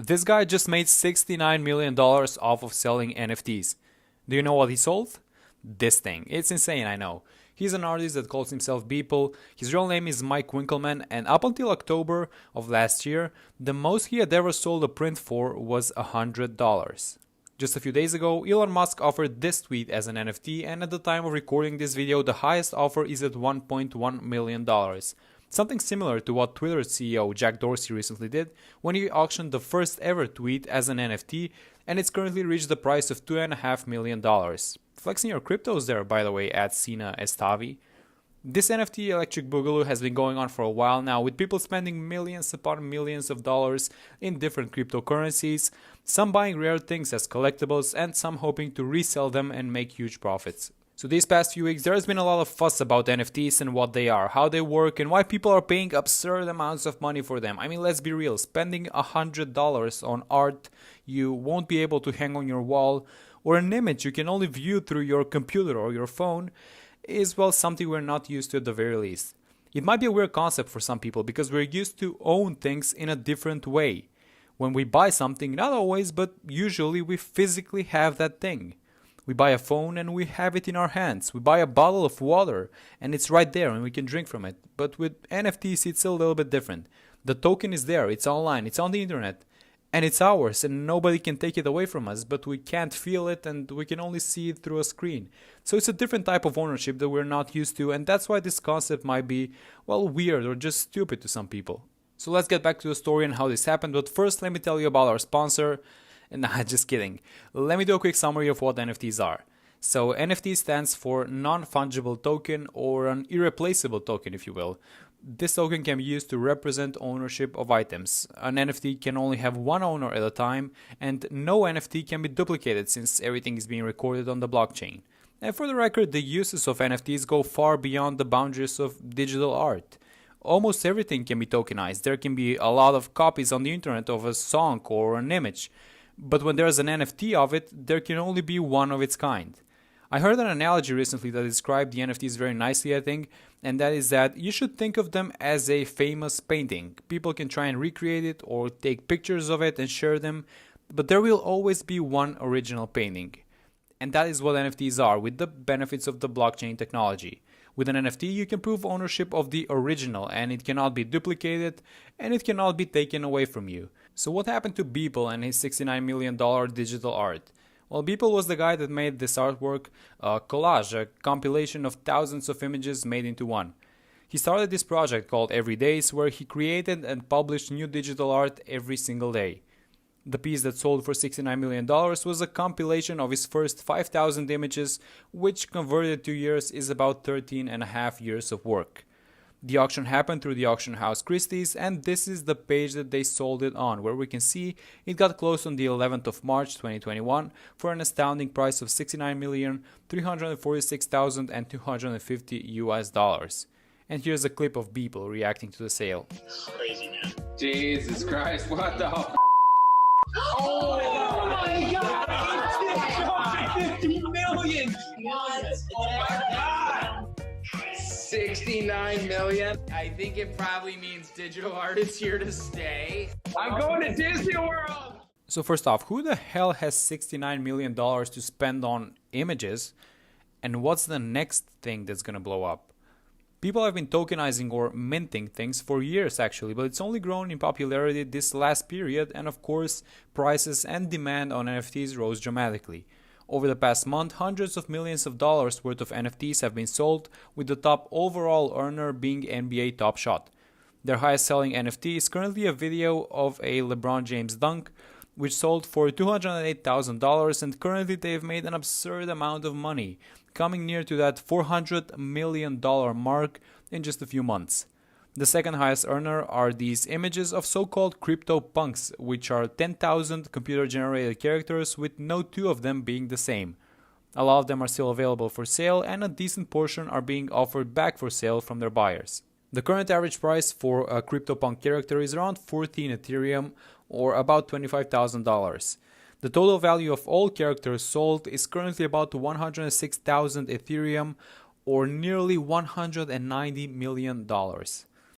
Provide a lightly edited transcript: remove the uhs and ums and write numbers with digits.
This guy just made $69 million off of selling NFTs. Do you know what he sold? This thing. It's insane, I know. He's an artist that calls himself Beeple. His real name is Mike Winkelmann, and up until October of last year, the most he had ever sold a print for was $100. Just a few days ago, Elon Musk offered this tweet as an NFT, and at the time of recording this video, the highest offer is at $1.1 million. Something similar to what Twitter's CEO Jack Dorsey recently did when he auctioned the first ever tweet as an NFT, and it's currently reached the price of $2.5 million. Flexing your cryptos there, by the way, at Sina Estavi. This NFT electric boogaloo has been going on for a while now, with people spending millions upon millions of dollars in different cryptocurrencies, some buying rare things as collectibles and some hoping to resell them and make huge profits. So these past few weeks there has been a lot of fuss about NFTs and what they are, how they work, and why people are paying absurd amounts of money for them. I mean, let's be real, spending $100 on art you won't be able to hang on your wall, or an image you can only view through your computer or your phone, is, well, something we're not used to at the very least. It might be a weird concept for some people because we're used to own things in a different way. When we buy something, not always, but usually we physically have that thing. We buy a phone and we have it in our hands. We buy a bottle of water and it's right there and we can drink from it. But with NFTs it's a little bit different. The token is there, it's online, it's on the internet, and it's ours and nobody can take it away from us, but we can't feel it and we can only see it through a screen. So it's a different type of ownership that we're not used to, and that's why this concept might be, well, weird or just stupid to some people. So let's get back to the story and how this happened, but first let me tell you about our sponsor. Nah, just kidding. Let me do a quick summary of what NFTs are. So NFT stands for non-fungible token, or an irreplaceable token if you will. This token can be used to represent ownership of items. An NFT can only have one owner at a time, and no NFT can be duplicated since everything is being recorded on the blockchain. And for the record, the uses of NFTs go far beyond the boundaries of digital art. Almost everything can be tokenized. There can be a lot of copies on the internet of a song or an image. But when there's an NFT of it, there can only be one of its kind. I heard an analogy recently that described the NFTs very nicely, I think, and that is that you should think of them as a famous painting. People can try and recreate it or take pictures of it and share them, but there will always be one original painting. And that is what NFTs are, with the benefits of the blockchain technology. With an NFT, you can prove ownership of the original, and it cannot be duplicated, and it cannot be taken away from you. So what happened to Beeple and his $69 million digital art? Well, Beeple was the guy that made this artwork, a collage, a compilation of thousands of images made into one. He started this project called Everydays, where he created and published new digital art every single day. The piece that sold for $69 million was a compilation of his first 5,000 images, which converted to years is about 13.5 years of work. The auction happened through the auction house Christie's, and this is the page that they sold it on, where we can see it got closed on the 11th of March 2021 for an astounding price of $69,346,250 US. And here's a clip of Beeple reacting to the sale. Crazy, man. Jesus Christ, what the f***? Oh my God! 50 million! What? Oh my God! 69 million? I think it probably means digital art is here to stay. I'm going to Disney World! So first off, who the hell has $69 million to spend on images? And what's the next thing that's gonna blow up? People have been tokenizing or minting things for years actually, but it's only grown in popularity this last period, and of course, prices and demand on NFTs rose dramatically. Over the past month, hundreds of millions of dollars worth of NFTs have been sold, with the top overall earner being NBA Top Shot. Their highest selling NFT is currently a video of a LeBron James dunk, which sold for $208,000, and currently they've made an absurd amount of money, coming near to that $400 million mark in just a few months. The second highest earner are these images of so-called crypto punks, which are 10,000 computer-generated characters, with no two of them being the same. A lot of them are still available for sale, and a decent portion are being offered back for sale from their buyers. The current average price for a CryptoPunk character is around 14 Ethereum, or about $25,000. The total value of all characters sold is currently about 106,000 Ethereum, or nearly $190 million.